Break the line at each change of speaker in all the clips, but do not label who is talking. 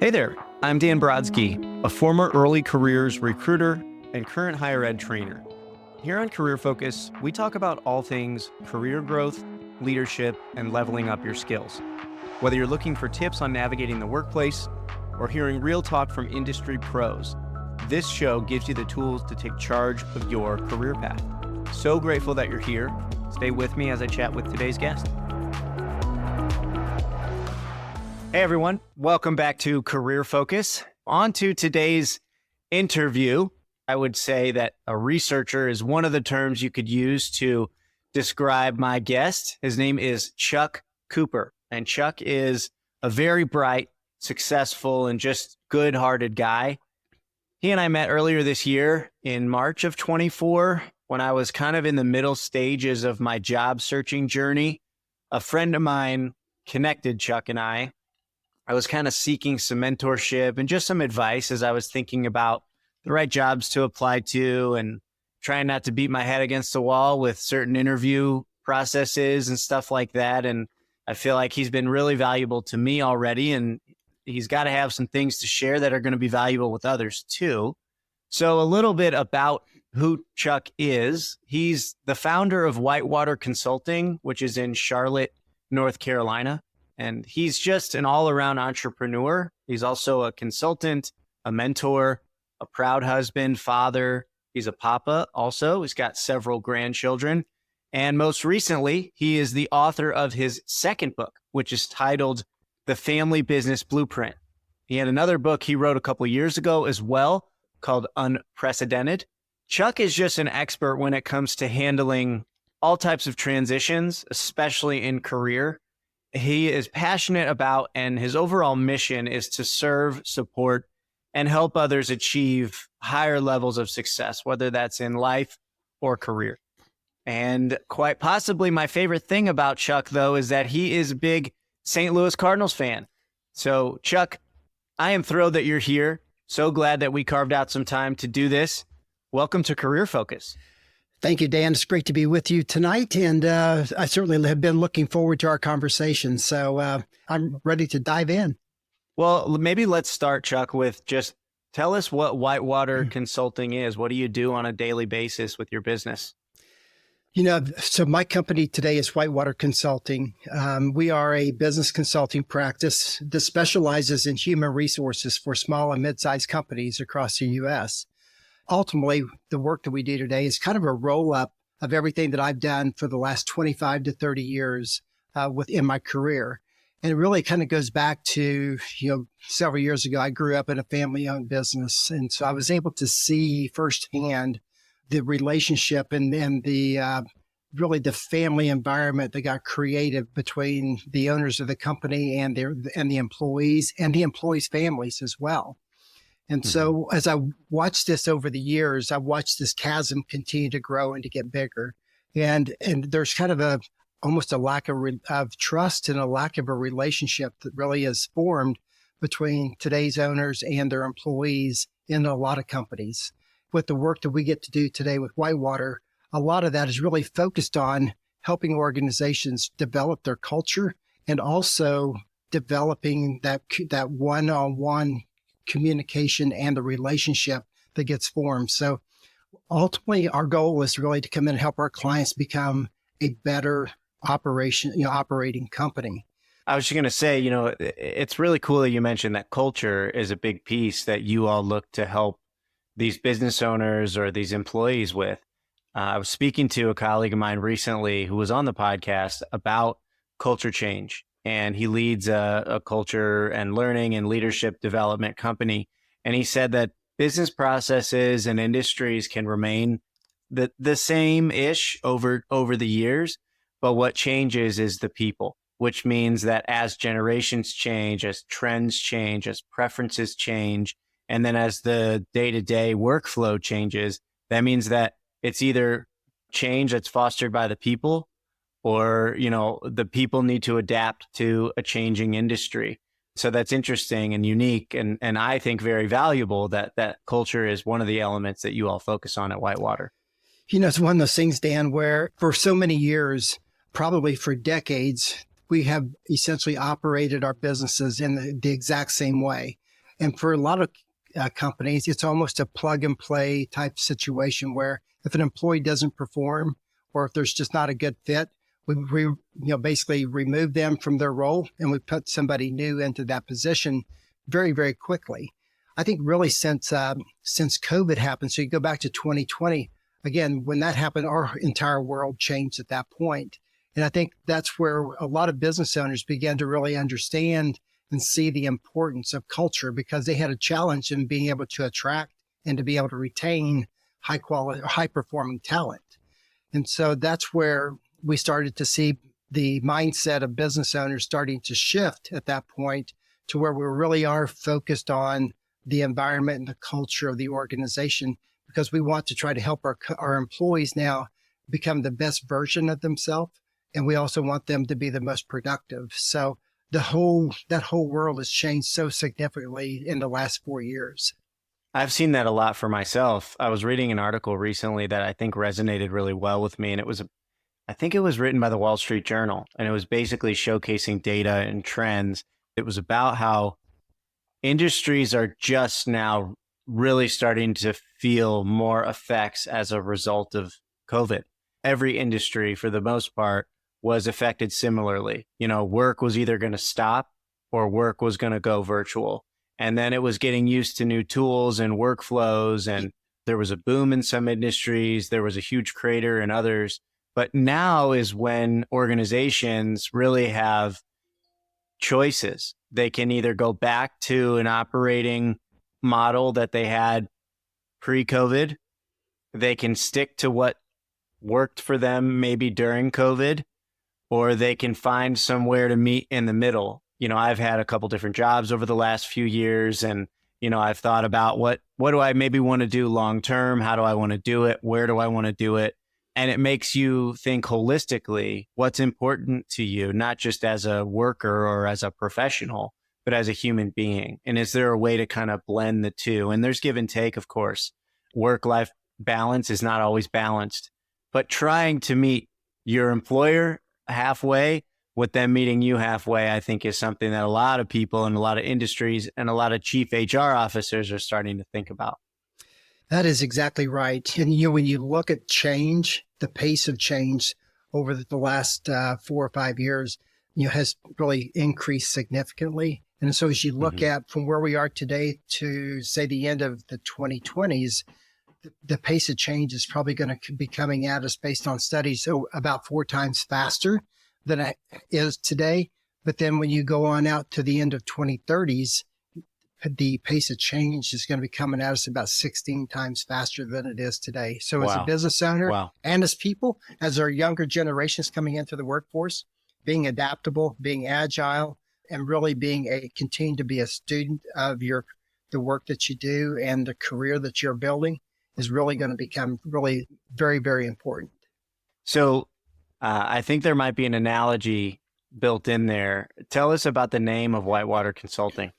Hey there, I'm Dan Brodsky, a former early careers recruiter and current higher ed trainer. Here on Career Focus, we talk about all things career growth, leadership, and leveling up your skills. Whether you're looking for tips on navigating the workplace or hearing real talk from industry pros, this show gives you the tools to take charge of your career path. So grateful that you're here. Stay with me as I chat with today's guest. Hey everyone, welcome back to Career Focus. On to today's interview. I would say that a researcher is one of the terms you could use to describe my guest. His name is Chuck Cooper, and Chuck is a very bright, successful, and just good-hearted guy. He and I met earlier this year in March of 24 when I was kind of in the middle stages of my job searching journey. A friend of mine connected Chuck and I was kind of seeking some mentorship and just some advice as I was thinking about the right jobs to apply to and trying not to beat my head against the wall with certain interview processes and stuff like that. And I feel like he's been really valuable to me already, and he's got to have some things to share that are going to be valuable with others too. So a little bit about who Chuck is. He's the founder of Whitewater Consulting, which is in Charlotte, North Carolina. And he's just an all-around entrepreneur. He's also a consultant, a mentor, a proud husband, father. He's a papa also. He's got several grandchildren. And most recently, he is the author of his second book, which is titled The Family Business Blueprint. He had another book he wrote a couple years ago as well called Unprecedented. Chuck is just an expert when it comes to handling all types of transitions, especially in career. He is passionate about, and his overall mission is to serve, support, and help others achieve higher levels of success, whether that's in life or career. And quite possibly my favorite thing about Chuck, though, is that he is a big St. Louis Cardinals fan. So, Chuck, I am thrilled that you're here. So glad that we carved out some time to do this. Welcome to Career Focus.
Thank you, Dan. It's great to be with you tonight. And I certainly have been looking forward to our conversation. So I'm ready to dive in.
Well, maybe let's start, Chuck, with just tell us what Whitewater Consulting is. What do you do on a daily basis with your business?
So my company today is Whitewater Consulting. We are a business consulting practice that specializes in human resources for small and mid-sized companies across the U.S. Ultimately, the work that we do today is kind of a roll-up of everything that I've done for the last 25 to 30 years within my career. And it really kind of goes back to, several years ago, I grew up in a family-owned business. And so I was able to see firsthand the relationship and the really the family environment that got created between the owners of the company and the employees and the employees' families as well. And so as I watched this over the years, I watched this chasm continue to grow and to get bigger. And there's kind of almost a lack of trust and a lack of a relationship that really is formed between today's owners and their employees in a lot of companies. With the work that we get to do today with Whitewater, a lot of that is really focused on helping organizations develop their culture and also developing that one-on-one communication and the relationship that gets formed. So ultimately, our goal is really to come in and help our clients become a better operating company.
I was just going to say, it's really cool that you mentioned that culture is a big piece that you all look to help these business owners or these employees with. I was speaking to a colleague of mine recently who was on the podcast about culture change. And he leads a culture and learning and leadership development company. And he said that business processes and industries can remain the same-ish over the years, but what changes is the people, which means that as generations change, as trends change, as preferences change, and then as the day-to-day workflow changes, that means that it's either change that's fostered by the people or, the people need to adapt to a changing industry. So that's interesting and unique. And I think very valuable that culture is one of the elements that you all focus on at Whitewater.
It's one of those things, Dan, where for so many years, probably for decades, we have essentially operated our businesses in the exact same way. And for a lot of companies, it's almost a plug and play type situation where if an employee doesn't perform or if there's just not a good fit, we basically remove them from their role and we put somebody new into that position very, very quickly. I think really since COVID happened, so you go back to 2020, again, when that happened, our entire world changed at that point. And I think that's where a lot of business owners began to really understand and see the importance of culture because they had a challenge in being able to attract and to be able to retain high quality, high performing talent. And so that's where we started to see the mindset of business owners starting to shift at that point to where we really are focused on the environment and the culture of the organization because we want to try to help our employees now become the best version of themselves. And we also want them to be the most productive. So that whole world has changed so significantly in the last 4 years.
I've seen that a lot for myself. I was reading an article recently that I think resonated really well with me. And I think it was written by the Wall Street Journal. And it was basically showcasing data and trends. It was about how industries are just now really starting to feel more effects as a result of COVID. Every industry, for the most part, was affected similarly. Work was either going to stop or work was going to go virtual. And then it was getting used to new tools and workflows. And there was a boom in some industries. There was a huge crater in others. But now is when organizations really have choices. They can either go back to an operating model that they had pre-COVID. They can stick to what worked for them maybe during COVID, or they can find somewhere to meet in the middle. I've had a couple different jobs over the last few years, and I've thought about what do I maybe want to do long term? How do I want to do it? Where do I want to do it? And it makes you think holistically what's important to you, not just as a worker or as a professional, but as a human being. And is there a way to kind of blend the two? And there's give and take, of course. Work-life balance is not always balanced, but trying to meet your employer halfway with them meeting you halfway, I think is something that a lot of people in a lot of industries and a lot of chief HR officers are starting to think about.
That is exactly right. And when you look at change, the pace of change over the last 4 or 5 years, has really increased significantly. And so as you look at from where we are today to say the end of the 2020s, the pace of change is probably going to be coming at us based on studies so about 4 times faster than it is today. But then when you go on out to the end of 2030s, the pace of change is going to be coming at us about 16 times faster than it is today. So as a business owner and as people, as our younger generations coming into the workforce, being adaptable, being agile, and really continue to be a student of the work that you do and the career that you're building is really going to become really very, very important.
So I think there might be an analogy built in there. Tell us about the name of Whitewater Consulting.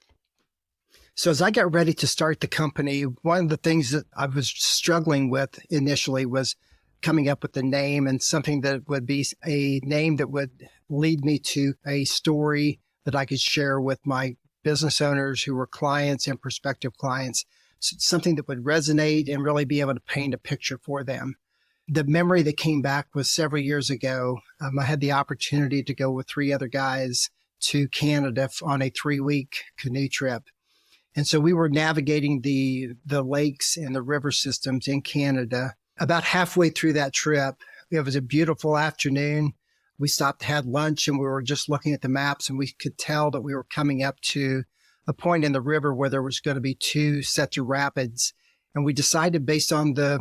So as I got ready to start the company, one of the things that I was struggling with initially was coming up with the name and something that would be a name that would lead me to a story that I could share with my business owners who were clients and prospective clients, something that would resonate and really be able to paint a picture for them. The memory that came back was several years ago. I had the opportunity to go with 3 other guys to Canada on a 3-week canoe trip. And so we were navigating the lakes and the river systems in Canada. About halfway through that trip, it was a beautiful afternoon. We stopped, had lunch, and we were just looking at the maps, and we could tell that we were coming up to a point in the river where there was going to be 2 sets of rapids. And we decided based on the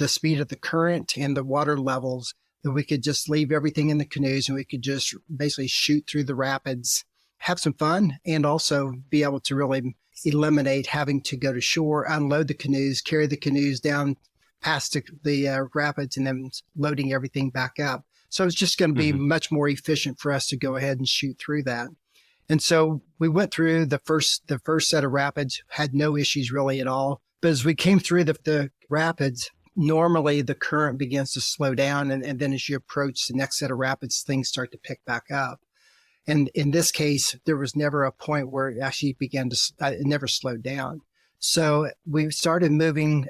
speed of the current and the water levels that we could just leave everything in the canoes and we could just basically shoot through the rapids, have some fun, and also be able to really eliminate having to go to shore, unload the canoes, carry the canoes down past the rapids, and then loading everything back up. So it's just going to be much more efficient for us to go ahead and shoot through that. And so we went through the first set of rapids, had no issues really at all. But as we came through the rapids, normally the current begins to slow down. And then as you approach the next set of rapids, things start to pick back up. And in this case, there was never a point where it actually began to, it never slowed down. So we started moving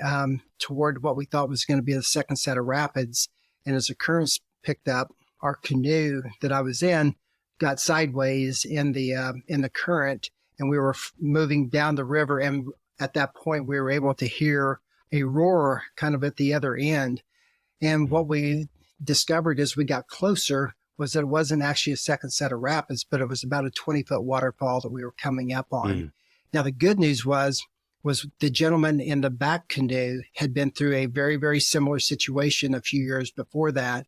toward what we thought was going to be the second set of rapids. And as the currents picked up, our canoe that I was in got sideways in the current, and we were moving down the river. And at that point, we were able to hear a roar kind of at the other end. And what we discovered as we got closer was that it wasn't actually a second set of rapids, but it was about a 20-foot waterfall that we were coming up on. Now, the good news was the gentleman in the back canoe had been through a very, very similar situation a few years before that.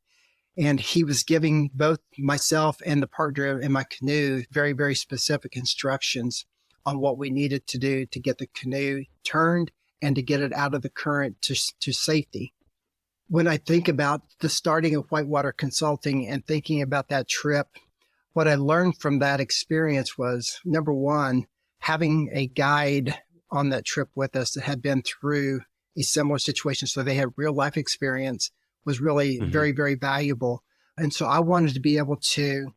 And he was giving both myself and the partner in my canoe very, very specific instructions on what we needed to do to get the canoe turned and to get it out of the current to safety. When I think about the starting of Whitewater Consulting and thinking about that trip, what I learned from that experience was, number one, having a guide on that trip with us that had been through a similar situation, so they had real life experience, was really very, very valuable. And so I wanted to be able to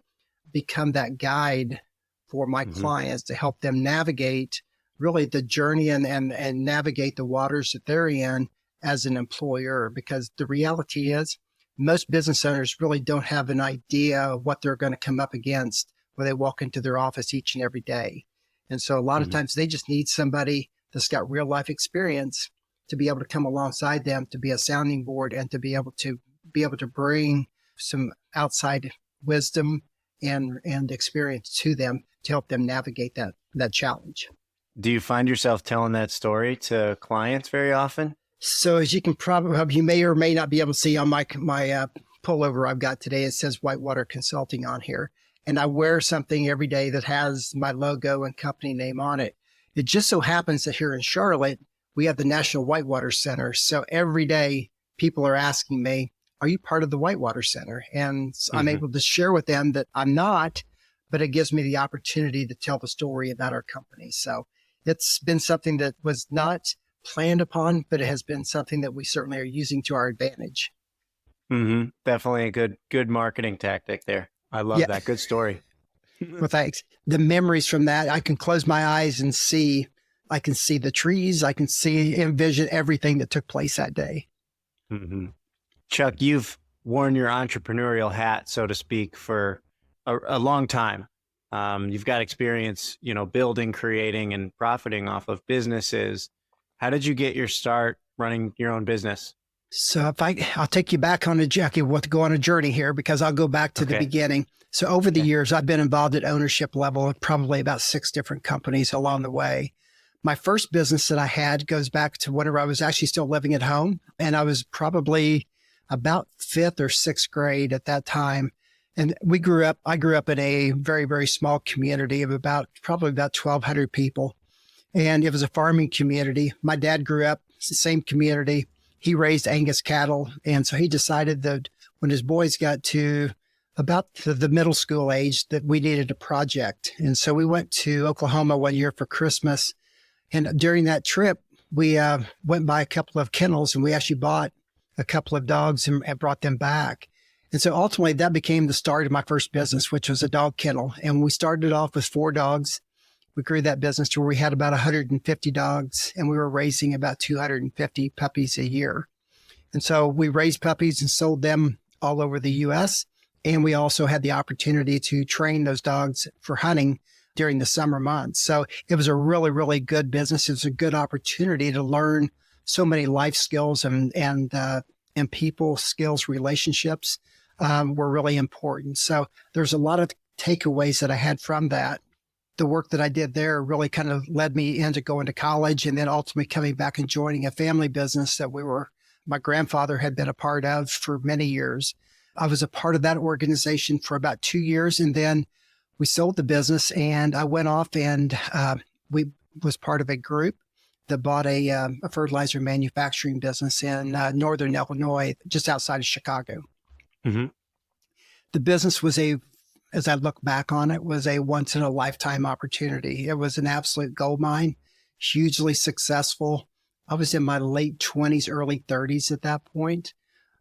become that guide for my clients to help them navigate really the journey and navigate the waters that they're in as an employer. Because the reality is most business owners really don't have an idea of what they're going to come up against when they walk into their office each and every day. And so a lot of times they just need somebody that's got real life experience to be able to come alongside them, to be a sounding board, and to be able to bring some outside wisdom and experience to them to help them navigate that challenge.
Do you find yourself telling that story to clients very often?
So as you can probably, you may or may not be able to see on my pullover I've got today, it says Whitewater Consulting on here. And I wear something every day that has my logo and company name on it. It just so happens that here in Charlotte, we have the National Whitewater Center. So every day people are asking me, are you part of the Whitewater Center? And I'm able to share with them that I'm not, but it gives me the opportunity to tell the story about our company. So it's been something that was not planned upon, but it has been something that we certainly are using to our advantage.
Definitely a good marketing tactic there. I love that. Good story.
Well, thanks. The memories from that, I can close my eyes and I can see the trees. I can envision everything that took place that day.
Chuck, you've worn your entrepreneurial hat, so to speak, for a long time. You've got experience, building, creating, and profiting off of businesses. How did you get your start running your own business?
So I'll take you back on go on a journey here, because I'll go back to the beginning. So over the years, I've been involved at ownership level at probably about 6 different companies along the way. My first business that I had goes back to whenever I was actually still living at home. And I was probably about 5th or 6th grade at that time. And I grew up in a very, very small community of probably about 1,200 people. And it was a farming community. My dad grew up in the same community. He raised Angus cattle. And so he decided that when his boys got to about the middle school age, that we needed a project. And so we went to Oklahoma one year for Christmas. And during that trip, we went by a couple of kennels, and we actually bought a couple of dogs and brought them back. And so ultimately that became the start of my first business, which was a dog kennel. And we started off with 4 dogs. We grew that business to where we had about 150 dogs, and we were raising about 250 puppies a year. And so we raised puppies and sold them all over the U.S. And we also had the opportunity to train those dogs for hunting during the summer months. So it was a really, really good business. It was a good opportunity to learn so many life skills and people skills. Relationships were really important. So there's a lot of takeaways that I had from that. The work that I did there really kind of led me into going to college, and then ultimately coming back and joining a family business that my grandfather had been a part of for many years. I was a part of that organization for about 2 years, and then we sold the business, and I went off and we was part of a group that bought a fertilizer manufacturing business in northern Illinois, just outside of Chicago. The business was as I look back on it, was a once in a lifetime opportunity. It was an absolute gold mine, hugely successful. I was in my late 20s, early 30s at that point.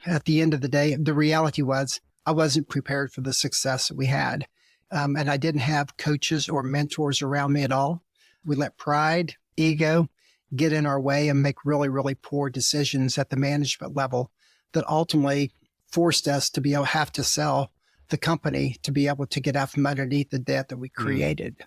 At the end of the day, the reality was I wasn't prepared for the success that we had. and I didn't have coaches or mentors around me at all. We let pride, ego get in our way and make really, really poor decisions at the management level that ultimately forced us to have to sell the company to be able to get out from underneath the debt that we created.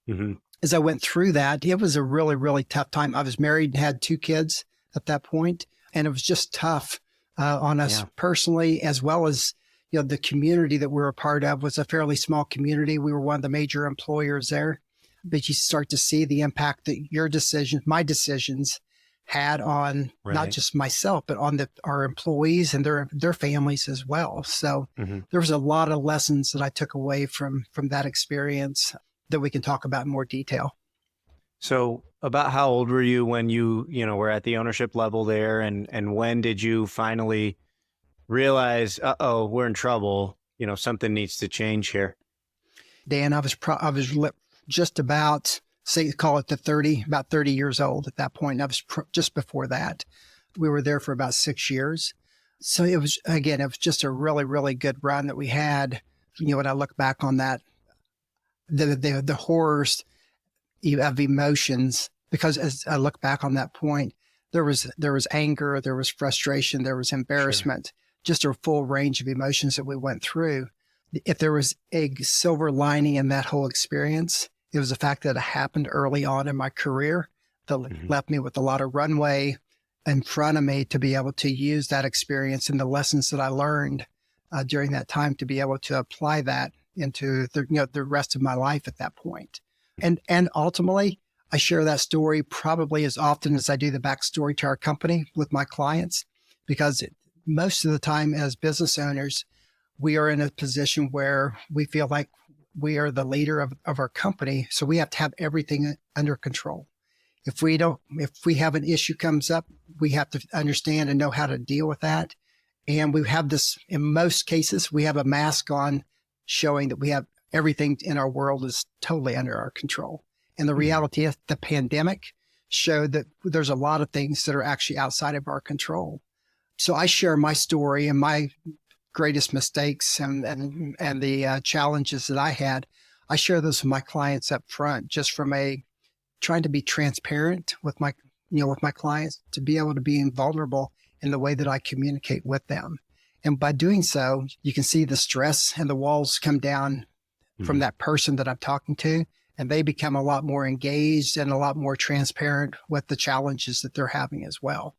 Mm-hmm.
As I went through that, it was a really, really tough time. I was married and had 2 kids at that point, and it was just tough on us personally, as well as the community that we were a part of was a fairly small community. We were one of the major employers there. But you start to see the impact that your decisions, my decisions, had on not just myself, but on our employees and their families as well. So there was a lot of lessons that I took away from that experience that we can talk about in more detail.
So about how old were you when you were at the ownership level there, and when did you finally realize, we're in trouble, something needs to change here?
Dan, I was just about, call it about 30 years old at that point. I was just before that. We were there for about 6 years. So it was just a really, really good run that we had. When I look back on that, the horrors of emotions, because as I look back on that point, there was anger, there was frustration, there was embarrassment, just a full range of emotions that we went through. If there was a silver lining in that whole experience, it was the fact that it happened early on in my career that left me with a lot of runway in front of me to be able to use that experience and the lessons that I learned during that time to be able to apply that into the rest of my life at that point. And ultimately, I share that story probably as often as I do the backstory to our company with my clients, because most of the time as business owners, we are in a position where we feel like we are the leader of our company. So we have to have everything under control. If we have an issue comes up, we have to understand and know how to deal with that. And we have this, in most cases, we have a mask on showing that we have everything in our world is totally under our control. And the reality is the pandemic showed that there's a lot of things that are actually outside of our control. So I share my story and my greatest mistakes and the challenges that I had. I share those with my clients up front, just from trying to be transparent with my clients, to be able to be vulnerable in the way that I communicate with them. And by doing so, you can see the stress and the walls come down from that person that I'm talking to, and they become a lot more engaged and a lot more transparent with the challenges that they're having as well.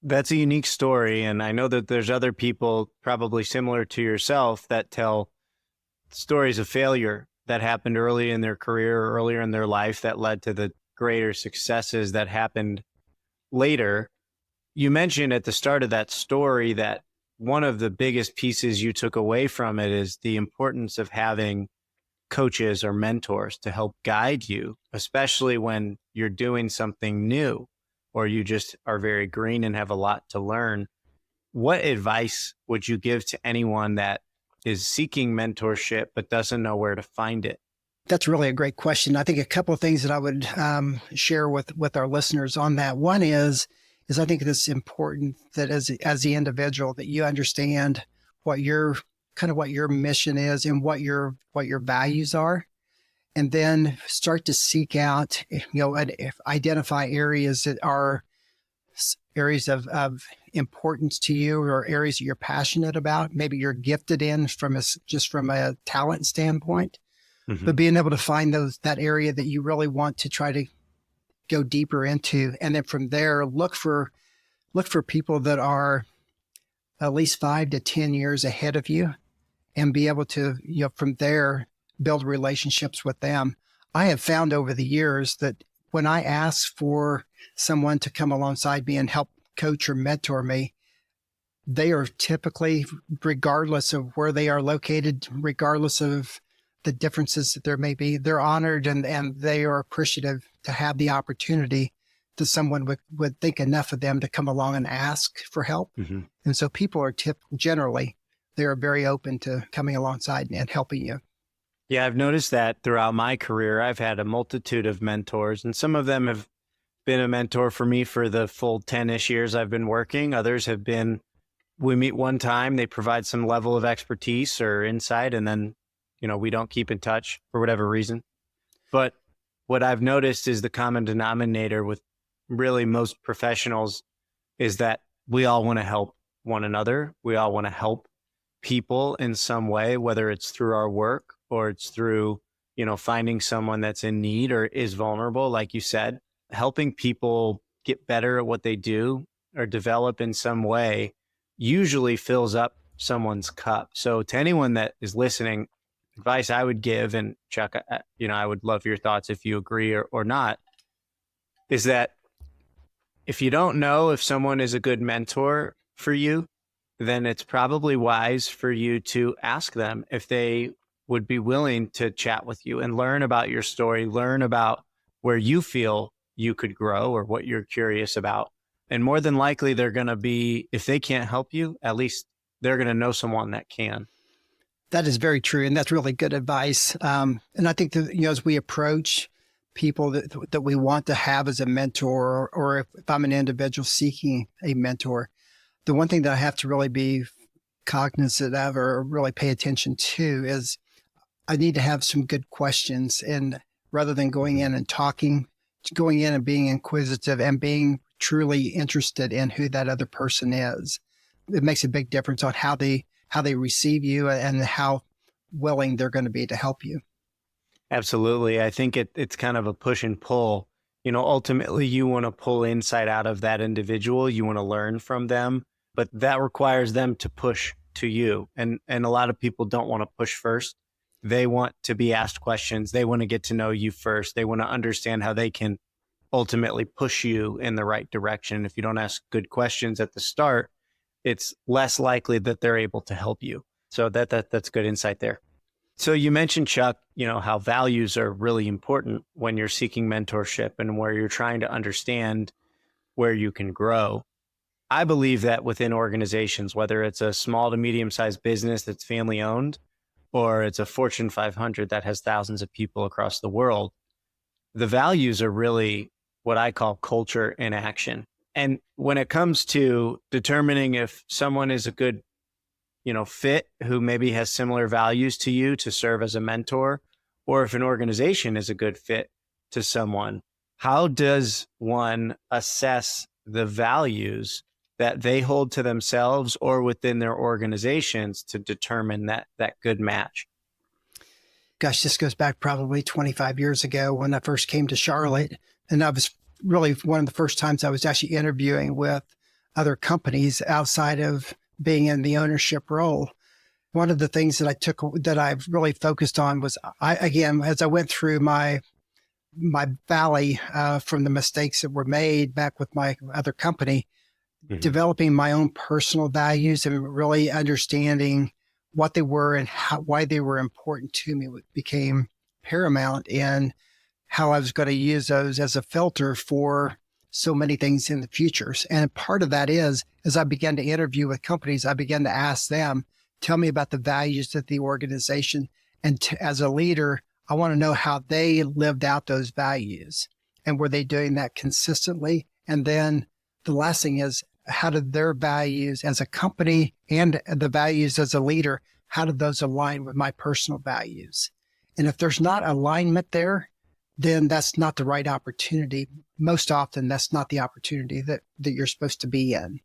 That's a unique story. And I know that there's other people probably similar to yourself that tell stories of failure that happened early in their career, or earlier in their life, that led to the greater successes that happened later. You mentioned at the start of that story that one of the biggest pieces you took away from it is the importance of having coaches or mentors to help guide you, especially when you're doing something new or you just are very green and have a lot to learn. What advice would you give to anyone that is seeking mentorship but doesn't know where to find it?
That's really a great question. I think a couple of things that I would share with our listeners on that. One is I think it's important that as the individual that you understand what your mission is and what your values are, and then start to seek out, identify areas that are areas of importance to you, or areas that you're passionate about. Maybe you're gifted in from a talent standpoint, but being able to find that area that you really want to try to go deeper into, and then from there look for people that are at least 5 to 10 years ahead of you, and be able to from there build relationships with them. I have found over the years that when I ask for someone to come alongside me and help coach or mentor me, they are typically, regardless of where they are located, regardless of the differences that there may be, they're honored and they are appreciative to have the opportunity that someone would think enough of them to come along and ask for help. And so people are generally, they are very open to coming alongside and helping you.
Yeah, I've noticed that throughout my career. I've had a multitude of mentors, and some of them have been a mentor for me for the full 10-ish years I've been working. Others have been, we meet one time, they provide some level of expertise or insight, and then we don't keep in touch for whatever reason. But what I've noticed is the common denominator with really most professionals is that we all want to help one another. We all want to help people in some way, whether it's through our work or it's through, finding someone that's in need or is vulnerable, like you said. Helping people get better at what they do or develop in some way usually fills up someone's cup. So to anyone that is listening, advice I would give, and Chuck, I would love your thoughts if you agree or not, is that if you don't know if someone is a good mentor for you, then it's probably wise for you to ask them if they would be willing to chat with you and learn about your story, learn about where you feel you could grow or what you're curious about. And more than likely, they're going to be, if they can't help you, at least they're going to know someone that can.
That is very true. And that's really good advice. And I think that, as we approach people that we want to have as a mentor, or if I'm an individual seeking a mentor, the one thing that I have to really be cognizant of or really pay attention to is I need to have some good questions. And rather than going in and being inquisitive and being truly interested in who that other person is, it makes a big difference on how they receive you and how willing they're going to be to help you.
Absolutely. I think it's kind of a push and pull. Ultimately, you want to pull insight out of that individual. You want to learn from them, but that requires them to push to you. And a lot of people don't want to push first. They want to be asked questions. They want to get to know you first. They want to understand how they can ultimately push you in the right direction. If you don't ask good questions at the start, it's less likely that they're able to help you. So that's good insight there. So you mentioned, Chuck, how values are really important when you're seeking mentorship and where you're trying to understand where you can grow. I believe that within organizations, whether it's a small to medium-sized business that's family owned, or it's a Fortune 500 that has thousands of people across the world, the values are really what I call culture in action. And when it comes to determining if someone is a good, fit who maybe has similar values to you to serve as a mentor, or if an organization is a good fit to someone, how does one assess the values that they hold to themselves or within their organizations to determine that good match?
Gosh, this goes back probably 25 years ago when I first came to Charlotte. And I was really one of the first times I was actually interviewing with other companies outside of being in the ownership role. One of the things that I've really focused on was, as I went through my valley from the mistakes that were made back with my other company, developing my own personal values and really understanding what they were and why they were important to me became paramount in how I was going to use those as a filter for so many things in the futures. And part of that is, as I began to interview with companies, I began to ask them, tell me about the values of the organization. And as a leader, I want to know how they lived out those values. And were they doing that consistently? And then the last thing is, how did their values as a company and the values as a leader, how did those align with my personal values? And if there's not alignment there, then that's not the right opportunity. Most often, that's not the opportunity that you're supposed to be in.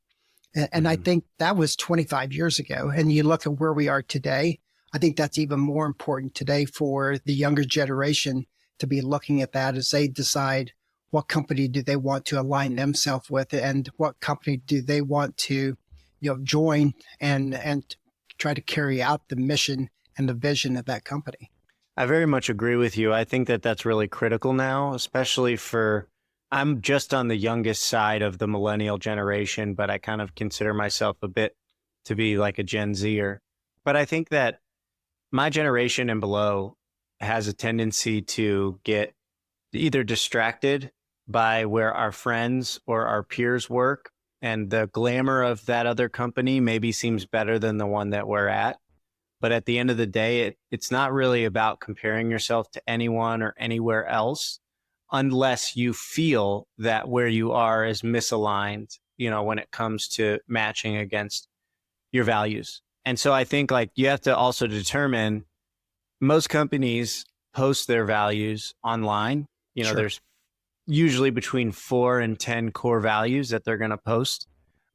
And I think that was 25 years ago. And you look at where we are today, I think that's even more important today for the younger generation to be looking at that as they decide what company do they want to align themselves with and what company do they want to join and try to carry out the mission and the vision of that company.
I very much agree with you. I think that that's really critical now, especially I'm just on the youngest side of the millennial generation, but I kind of consider myself a bit to be like a Gen Zer. But I think that my generation and below has a tendency to get either distracted by where our friends or our peers work, and the glamour of that other company maybe seems better than the one that we're at. But at the end of the day, it's not really about comparing yourself to anyone or anywhere else, unless you feel that where you are is misaligned, when it comes to matching against your values. And so I think you have to also determine, most companies post their values online.
Sure.
There's usually between 4 and 10 core values that they're going to post.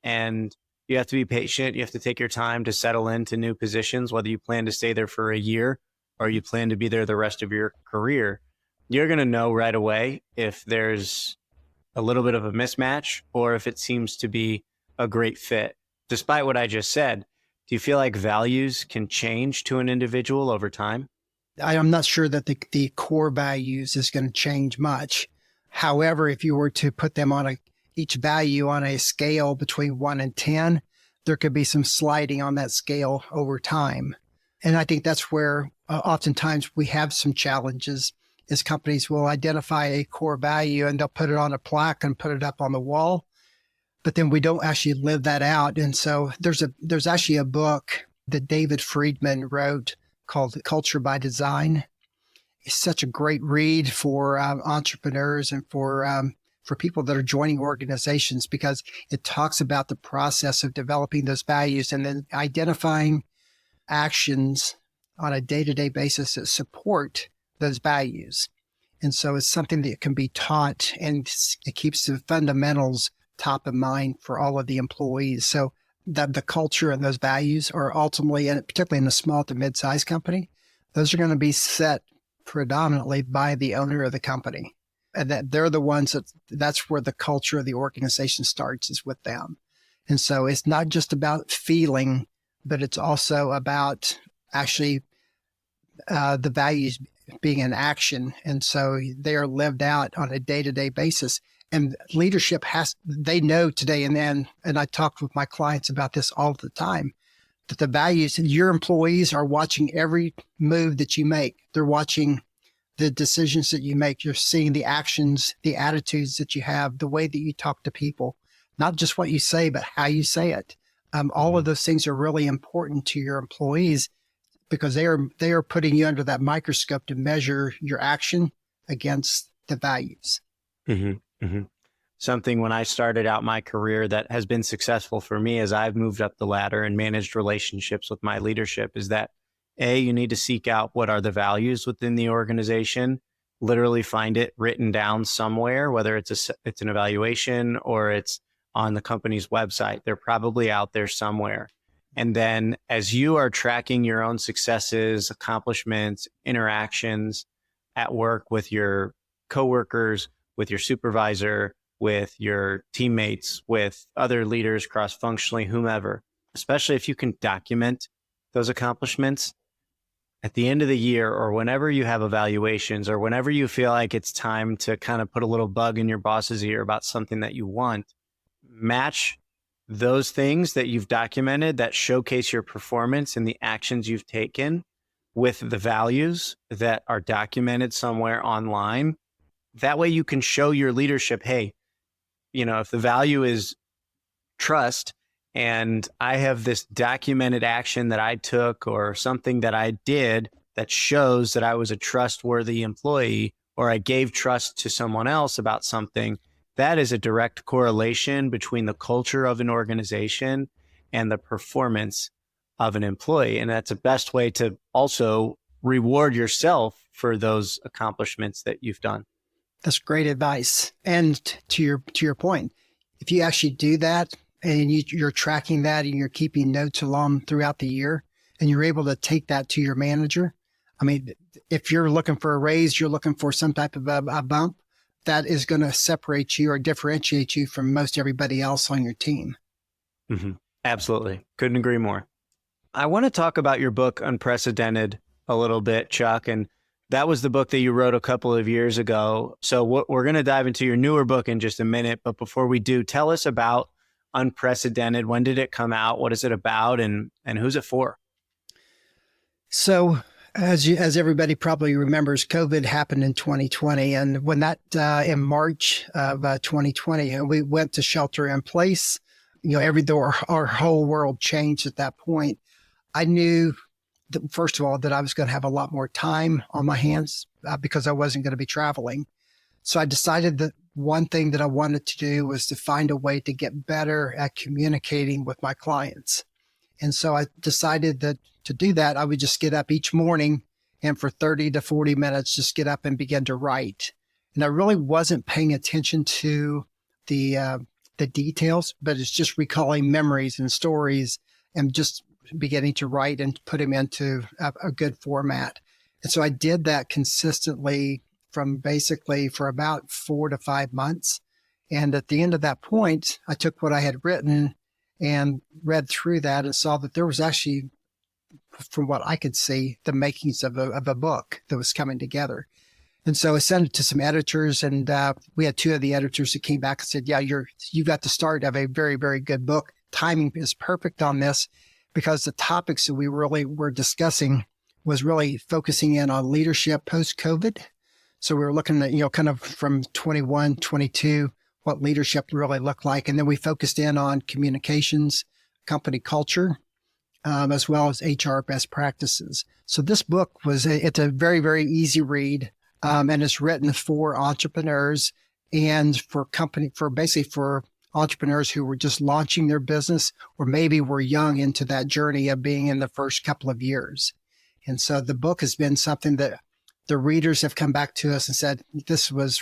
And you have to be patient. You have to take your time to settle into new positions, whether you plan to stay there for a year or you plan to be there the rest of your career. You're going to know right away if there's a little bit of a mismatch or if it seems to be a great fit. Despite what I just said, do you feel like values can change to an individual over time?
I'm not sure that the core values is going to change much. However, if you were to put them on each value on a scale between 1 and 10, there could be some sliding on that scale over time. And I think that's where oftentimes we have some challenges is companies will identify a core value and they'll put it on a plaque and put it up on the wall, but then we don't actually live that out. And so there's actually a book that David Friedman wrote called Culture by Design. It's such a great read for entrepreneurs and for people that are joining organizations because it talks about the process of developing those values and then identifying actions on a day-to-day basis that support those values. And so it's something that can be taught and it keeps the fundamentals top of mind for all of the employees. So that the culture and those values are ultimately, and particularly in a small to mid-sized company, those are going to be set predominantly by the owner of the company. And that they're the ones that's where the culture of the organization starts is with them. And so it's not just about feeling, but it's also about actually the values being in action. And so they are lived out on a day-to-day basis. And leadership they know today and then, and I talk with my clients about this all the time, that the values, your employees are watching every move that you make. They're watching the decisions that you make. You're seeing the actions, the attitudes that you have, the way that you talk to people, not just what you say, but how you say it. All of those things are really important to your employees because they are putting you under that microscope to measure your action against the values.
Mm-hmm. Mm-hmm. Something when I started out my career that has been successful for me as I've moved up the ladder and managed relationships with my leadership is that you need to seek out what are the values within the organization, literally find it written down somewhere, whether it's an evaluation or it's on the company's website. They're probably out there somewhere. And then as you are tracking your own successes, accomplishments, interactions at work with your coworkers, with your supervisor, with your teammates, with other leaders cross-functionally, whomever, especially if you can document those accomplishments at the end of the year or whenever you have evaluations or whenever you feel like it's time to kind of put a little bug in your boss's ear about something that you want, match those things that you've documented that showcase your performance and the actions you've taken with the values that are documented somewhere online. That way you can show your leadership, hey, if the value is trust and I have this documented action that I took or something that I did that shows that I was a trustworthy employee or I gave trust to someone else about something, that is a direct correlation between the culture of an organization and the performance of an employee. And that's the best way to also reward yourself for those accomplishments that you've done.
That's great advice. And to your point, if you actually do that and you're tracking that and you're keeping notes along throughout the year and you're able to take that to your manager, I mean, if you're looking for a raise, you're looking for some type of a bump, that is going to separate you or differentiate you from most everybody else on your team.
Mm-hmm. Absolutely. Couldn't agree more. I want to talk about your book, Unprecedented, a little bit, Chuck. And that was the book that you wrote a couple of years ago. So we're going to dive into your newer book in just a minute. But before we do, tell us about Unprecedented. When did it come out? What is it about? And who's it for?
So as everybody probably remembers, COVID happened in 2020. And when that in March of 2020, we went to shelter in place, our whole world changed at that point. I knew first of all, that I was going to have a lot more time on my hands because I wasn't going to be traveling. So I decided that one thing that I wanted to do was to find a way to get better at communicating with my clients. And so I decided that to do that, I would just get up each morning and for 30 to 40 minutes, just get up and begin to write. And I really wasn't paying attention to the details, but it's just recalling memories and stories and just beginning to write and put them into a good format. And so I did that consistently for about 4 to 5 months. And at the end of that point, I took what I had written and read through that and saw that there was actually, from what I could see, the makings of a book that was coming together. And so I sent it to some editors, and we had 2 of the editors that came back and said, yeah, you got the start of a very, very good book. Timing is perfect on this, because the topics that we really were discussing was really focusing in on leadership post-COVID. So we were looking at, kind of from 21, 22, what leadership really looked like. And then we focused in on communications, company culture, as well as HR best practices. So this book it's a very, very easy read. And it's written for entrepreneurs and for entrepreneurs who were just launching their business, or maybe were young into that journey of being in the first couple of years. And so the book has been something that the readers have come back to us and said, this was,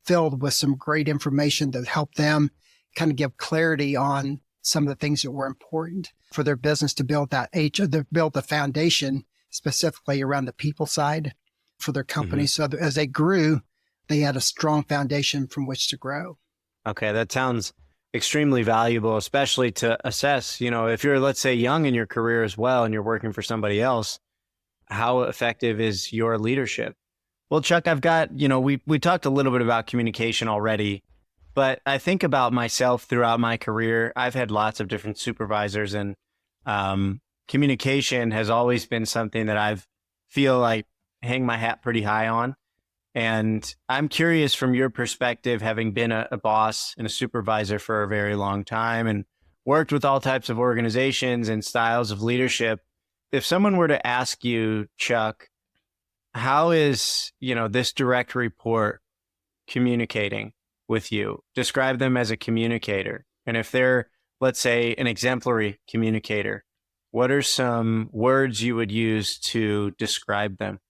filled with some great information that helped them kind of give clarity on some of the things that were important for their business to build the foundation, specifically around the people side for their company. So that as they grew, they had a strong foundation from which to grow.
Okay, that sounds extremely valuable, especially to assess, if you're, let's say, young in your career as well, and you're working for somebody else, how effective is your leadership? Well, Chuck, I've got, we talked a little bit about communication already, but I think about myself throughout my career. I've had lots of different supervisors, and communication has always been something that I've feel like hang my hat pretty high on. And I'm curious, from your perspective, having been a boss and a supervisor for a very long time and worked with all types of organizations and styles of leadership, if someone were to ask you, Chuck, how is, this direct report communicating with you? Describe them as a communicator. And if they're, let's say, an exemplary communicator, what are some words you would use to describe them?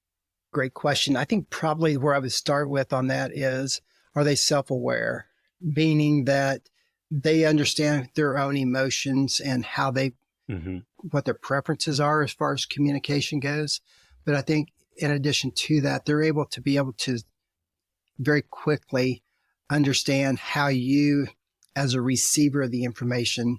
Great question. I think probably where I would start with on that is, are they self-aware? Meaning that they understand their own emotions and how what their preferences are as far as communication goes. But I think in addition to that, they're able to very quickly understand how you, as a receiver of the information,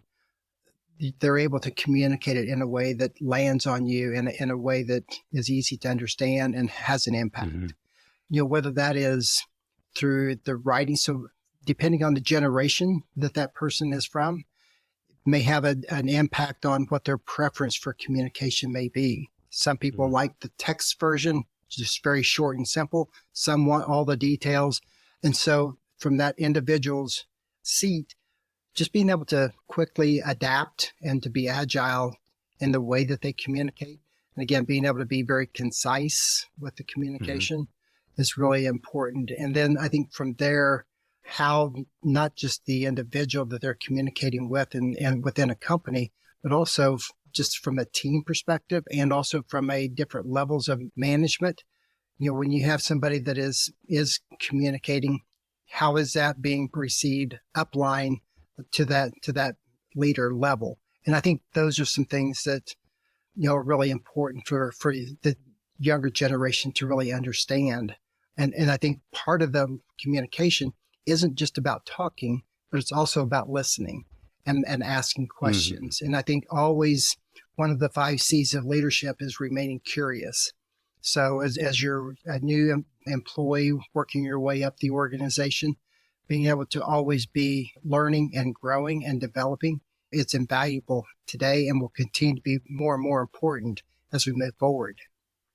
they're able to communicate it in a way that lands on you in a way that is easy to understand and has an impact. Whether that is through the writing. So depending on the generation that person is from, may have an impact on what their preference for communication may be. Some people like the text version, just very short and simple. Some want all the details. And so from that individual's seat, just being able to quickly adapt and to be agile in the way that they communicate. And again, being able to be very concise with the communication is really important. And then I think from there, how not just the individual that they're communicating with and within a company, but also just from a team perspective and also from a different levels of management. When you have somebody that is communicating, how is that being received upline to that leader level? And I think those are some things that, are really important for the younger generation to really understand. And I think part of the communication isn't just about talking, but it's also about listening and asking questions. And I think always one of the 5 C's of leadership is remaining curious. So as you're a new employee working your way up the organization, being able to always be learning and growing and developing, it's invaluable today and will continue to be more and more important as we move forward.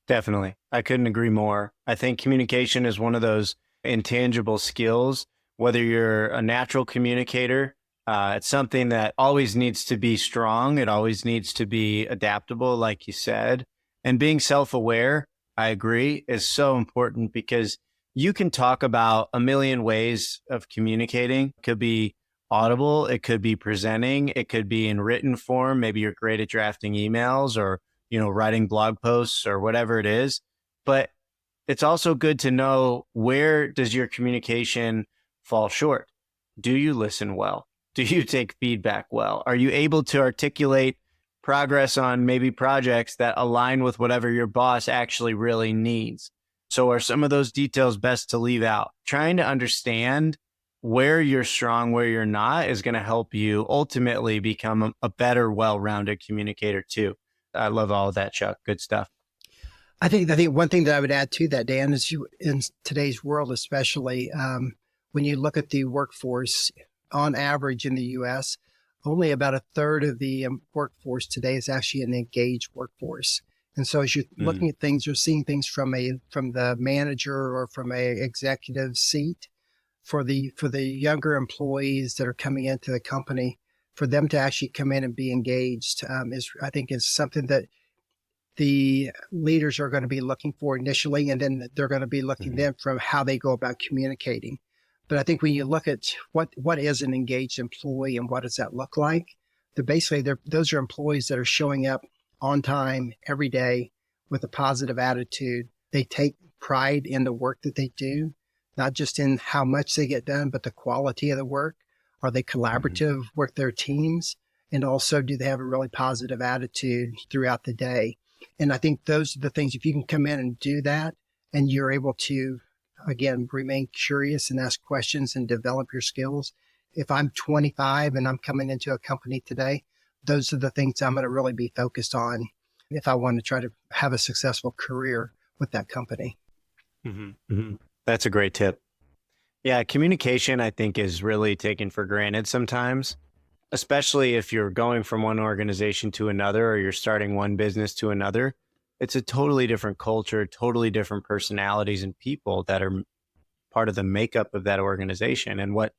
Definitely. I couldn't agree more. I think communication is one of those intangible skills, whether you're a natural communicator, it's something that always needs to be strong. It always needs to be adaptable, like you said. And being self-aware, I agree, is so important because you can talk about a million ways of communicating. It could be audible. It could be presenting. It could be in written form. Maybe you're great at drafting emails or, writing blog posts or whatever it is. but it's also good to know, where does your communication fall short? Do you listen well? Do you take feedback well? Are you able to articulate progress on maybe projects that align with whatever your boss actually really needs? So are some of those details best to leave out? Trying to understand where you're strong, where you're not, is going to help you ultimately become a better, well-rounded communicator too. I love all of that, Chuck. Good stuff.
I think one thing that I would add to that, Dan, is in today's world, especially when you look at the workforce, on average in the U.S., only about a third of the workforce today is actually an engaged workforce. And so as you're looking at things, you're seeing things from the manager or from a executive seat. For the younger employees that are coming into the company, for them to actually come in and be engaged I think is something that the leaders are going to be looking for initially, and then they're going to be looking then from how they go about communicating. But I think when you look at what is an engaged employee and what does that look like, those are employees that are showing up on time every day with a positive attitude. They take pride in the work that they do, not just in how much they get done, but the quality of the work. Are they collaborative with their teams? And also, do they have a really positive attitude throughout the day? And I think those are the things, if you can come in and do that, and you're able to, again, remain curious and ask questions and develop your skills. If I'm 25 and I'm coming into a company today, those are the things I'm going to really be focused on if I want to try to have a successful career with that company.
That's a great tip. Yeah, communication, I think, is really taken for granted sometimes, especially if you're going from one organization to another, or you're starting one business to another. It's a totally different culture, totally different personalities and people that are part of the makeup of that organization. And what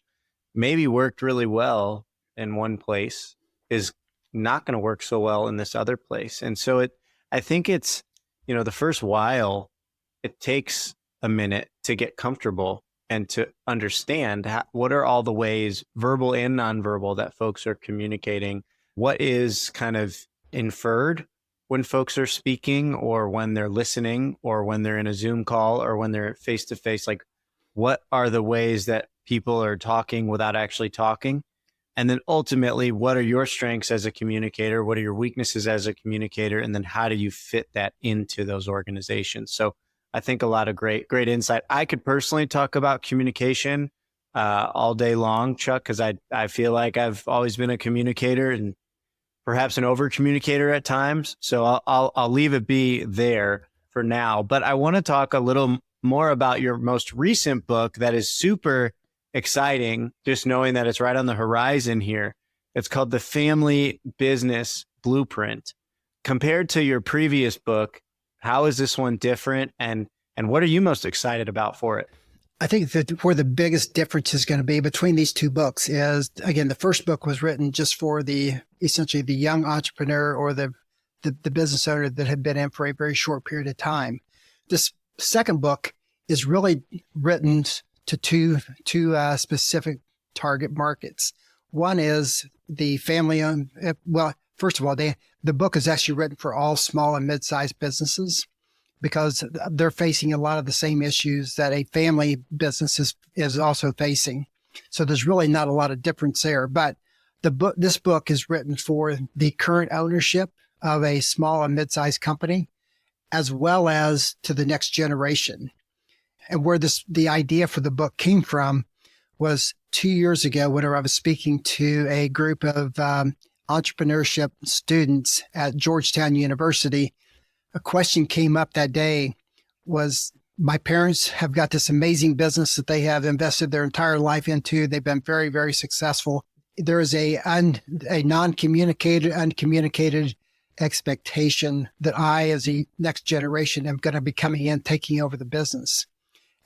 maybe worked really well in one place is not going to work so well in this other place. And so I think it's, the first while, it takes a minute to get comfortable and to understand what are all the ways, verbal and nonverbal, that folks are communicating. What is kind of inferred when folks are speaking, or when they're listening, or when they're in a Zoom call, or when they're face to face? Like, what are the ways that people are talking without actually talking? And then ultimately, what are your strengths as a communicator? What are your weaknesses as a communicator? And then how do you fit that into those organizations? So I think a lot of great insight. I could personally talk about communication all day long, Chuck, because I feel like I've always been a communicator and perhaps an over communicator at times. So I'll leave it be there for now. But I want to talk a little more about your most recent book that is super exciting, just knowing that it's right on the horizon here. It's called The Family Business Blueprint. Compared to your previous book, how is this one different, and what are you most excited about for it?
I think that where the biggest difference is going to be between these two books is, again, the first book was written just for essentially the young entrepreneur or the business owner that had been in for a very short period of time. This second book is really written to two specific target markets. One is the family-owned. Well, first of all, the book is actually written for all small and mid-sized businesses, because they're facing a lot of the same issues that a family business is also facing. So there's really not a lot of difference there. But this book is written for the current ownership of a small and mid-sized company, as well as to the next generation. And where the idea for the book came from was 2 years ago, whenever I was speaking to a group of entrepreneurship students at Georgetown University. A question came up that day was, my parents have got this amazing business that they have invested their entire life into. They've been very, very successful. There is a uncommunicated expectation that I, as the next generation, am going to be coming in, taking over the business.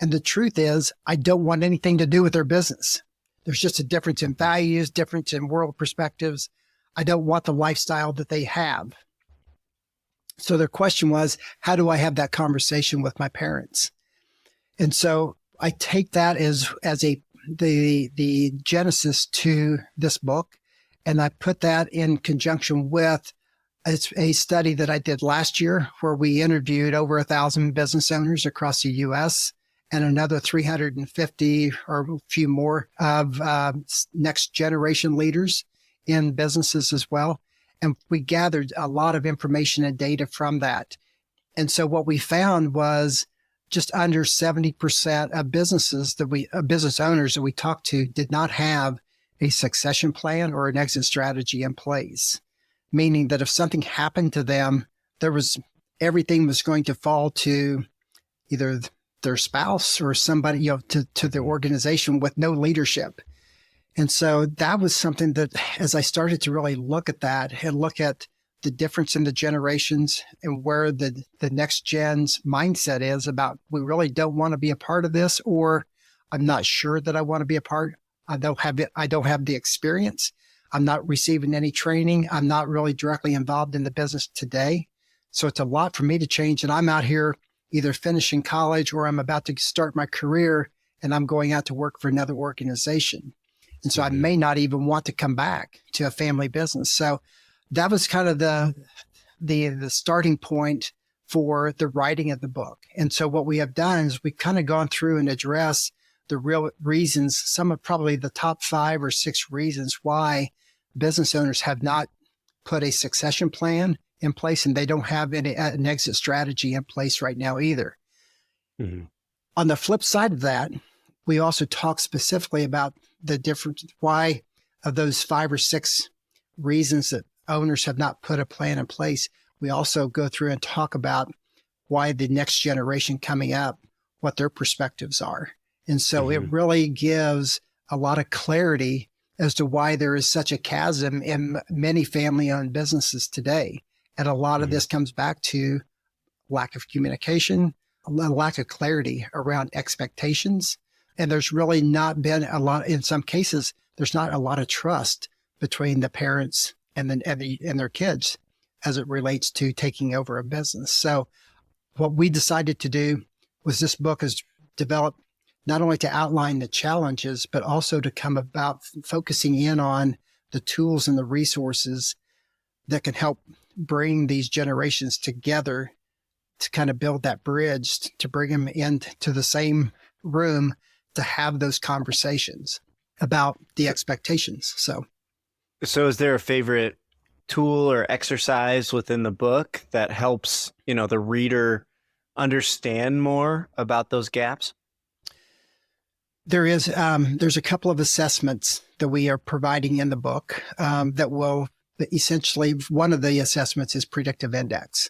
And the truth is, I don't want anything to do with their business. There's just a difference in values, difference in world perspectives. I don't want the lifestyle that they have. So their question was, how do I have that conversation with my parents? And so I take that as the genesis to this book, and I put that in conjunction with It's a study that I did last year where we interviewed over 1,000 business owners across the U.S. and another 350 or a few more of next generation leaders in businesses as well. And we gathered a lot of information and data from that. And so what we found was just under 70% of business owners that we talked to did not have a succession plan or an exit strategy in place, meaning that if something happened to them, everything was going to fall to either their spouse or somebody, to the organization with no leadership. And so that was something that, as I started to really look at that and look at the difference in the generations and where the next gen's mindset is about, we really don't want to be a part of this, or I'm not sure that I want to be a part. I don't have the experience. I'm not receiving any training. I'm not really directly involved in the business today. So it's a lot for me to change. And I'm out here either finishing college or I'm about to start my career and I'm going out to work for another organization. And so I may not even want to come back to a family business. So that was kind of the starting point for the writing of the book. And so what we have done is we've kind of gone through and addressed the real reasons, some of probably the top 5 or 6 reasons why business owners have not put a succession plan in place, and they don't have an exit strategy in place right now either. Mm-hmm. On the flip side of that, we also talk specifically about the difference, why of those 5 or 6 reasons that owners have not put a plan in place. We also go through and talk about why the next generation coming up, what their perspectives are. And so it really gives a lot of clarity as to why there is such a chasm in many family-owned businesses today. And a lot of this comes back to lack of communication, a lack of clarity around expectations. And there's really not been in some cases, there's not a lot of trust between the parents and their kids as it relates to taking over a business. So what we decided to do was, this book is developed not only to outline the challenges, but also to come about focusing in on the tools and the resources that can help bring these generations together to kind of build that bridge, to bring them into the same room to have those conversations about the expectations. So
is there a favorite tool or exercise within the book that helps, the reader understand more about those gaps?
There's a couple of assessments that we are providing in the book that essentially, one of the assessments is predictive index.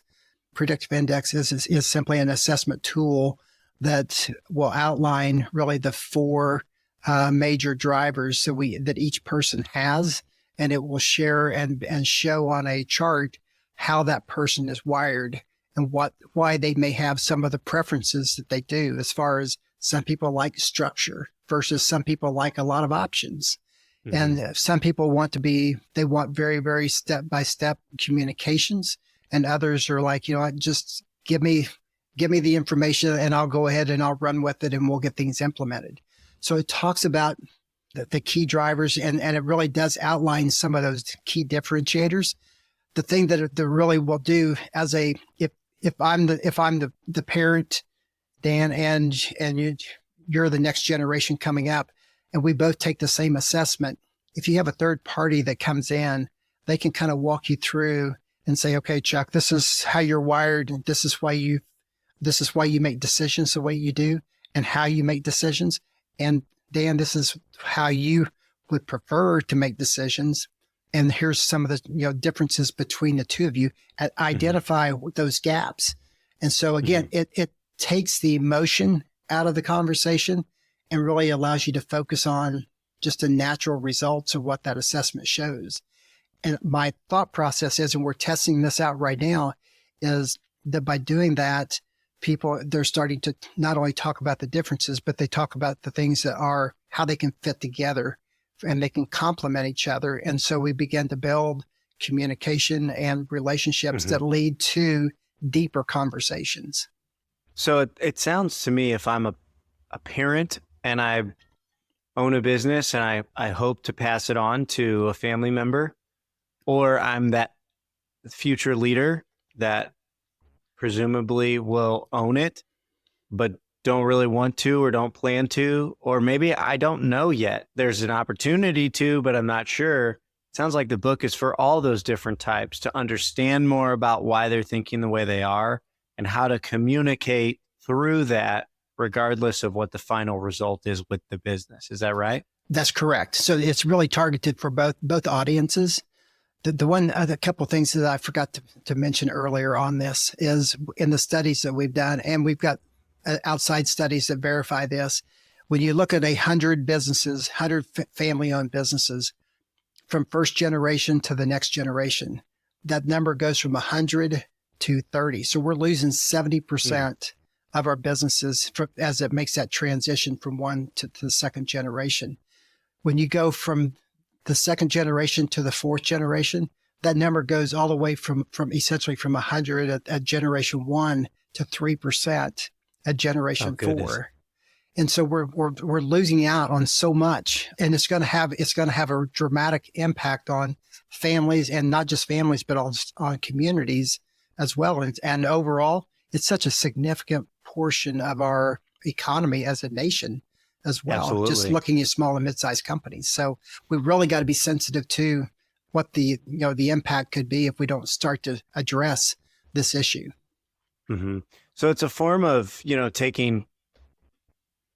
Predictive index is simply an assessment tool that will outline really the 4 major drivers that each person has, and it will share and show on a chart how that person is wired and why they may have some of the preferences that they do, as far as some people like structure versus some people like a lot of options. Mm-hmm. And some people want very, very step-by-step communications. And others are like, just give me the information and I'll go ahead and I'll run with it and we'll get things implemented. So it talks about the key drivers, and it really does outline some of those key differentiators. The thing that it really will do if I'm the parent, Dan, and you're the next generation coming up, and we both take the same assessment. If you have a third party that comes in, they can kind of walk you through and say, okay, Chuck, this is how you're wired, and this is why you make decisions the way you do, and how you make decisions. And Dan, this is how you would prefer to make decisions. And here's some of the differences between the two of you. Identify those gaps. And so again, it takes the emotion out of the conversation and really allows you to focus on just the natural results of what that assessment shows. And my thought process is, and we're testing this out right now, is that by doing that, they're starting to not only talk about the differences, but they talk about the things that are how they can fit together and they can complement each other. And so we begin to build communication and relationships that lead to deeper conversations.
So it sounds to me, if I'm a parent and I own a business and I hope to pass it on to a family member, or I'm that future leader that presumably will own it, but don't really want to or don't plan to, or maybe I don't know yet. There's an opportunity to, but I'm not sure. Sounds like the book is for all those different types to understand more about why they're thinking the way they are and how to communicate through that, regardless of what the final result is with the business. Is that right?
That's correct. So it's really targeted for both audiences. The one other couple of things that I forgot to mention earlier on this is in the studies that we've done, and we've got outside studies that verify this. When you look at 100 businesses, 100 family-owned businesses, from first generation to the next generation, that number goes from 100 to 30. So we're losing 70% of our businesses as it makes that transition from one to the second generation. When you go from the second generation to the fourth generation, that number goes all the way from essentially from 100 at generation 1 to 3% at generation 4. And so we're losing out on so much, and it's going to have a dramatic impact on families, and not just families, but on communities as well. And overall, it's such a significant portion of our economy as a nation as well.
Absolutely.
Just looking at small and mid-sized companies. So we really got to be sensitive to what the impact could be if we don't start to address this issue.
Mm-hmm. So it's a form of, taking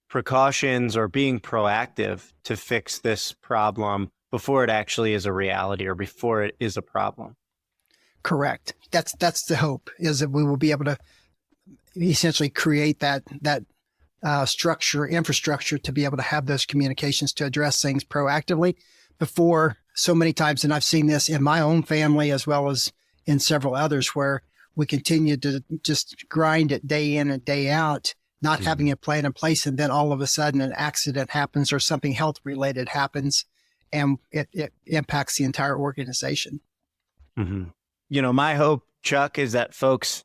precautions or being proactive to fix this problem before it actually is a reality or before it is a problem.
Correct. That's the hope, is that we will be able to essentially create that infrastructure to be able to have those communications to address things proactively before so many times. And I've seen this in my own family as well as in several others, where we continue to just grind it day in and day out, not having a plan in place. And then all of a sudden an accident happens or something health related happens, and it impacts the entire organization.
Mm-hmm. My hope, Chuck, is that folks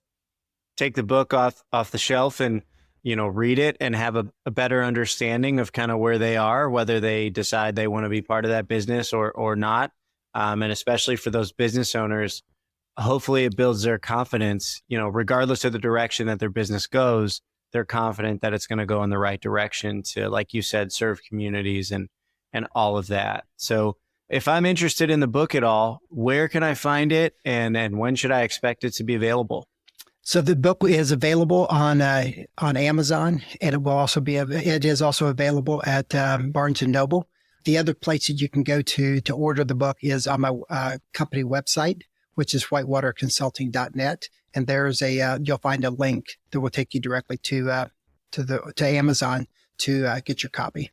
take the book off the shelf and, read it and have a better understanding of kind of where they are, whether they decide they want to be part of that business or not. And especially for those business owners, hopefully it builds their confidence, regardless of the direction that their business goes, they're confident that it's going to go in the right direction to, like you said, serve communities and all of that. So if I'm interested in the book at all, where can I find it, and when should I expect it to be available?
So the book is available on Amazon, and it is also available at Barnes and Noble. The other place that you can go to order the book is on my company website, which is whitewaterconsulting.net. And there's you'll find a link that will take you directly to Amazon to get your copy.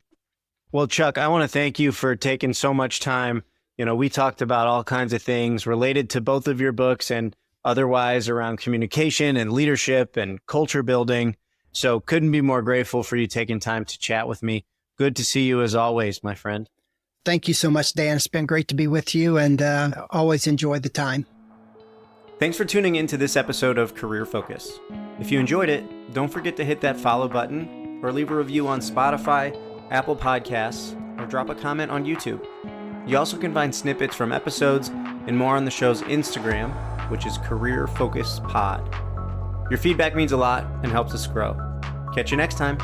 Well, Chuck, I want to thank you for taking so much time. We talked about all kinds of things related to both of your books and otherwise around communication and leadership and culture building. So couldn't be more grateful for you taking time to chat with me. Good to see you as always, my friend.
Thank you so much, Dan. It's been great to be with you, and always enjoy the time.
Thanks for tuning in to this episode of Career Focus. If you enjoyed it, don't forget to hit that follow button or leave a review on Spotify, Apple Podcasts, or drop a comment on YouTube. You also can find snippets from episodes and more on the show's Instagram, which is Career Focus Pod. Your feedback means a lot and helps us grow. Catch you next time.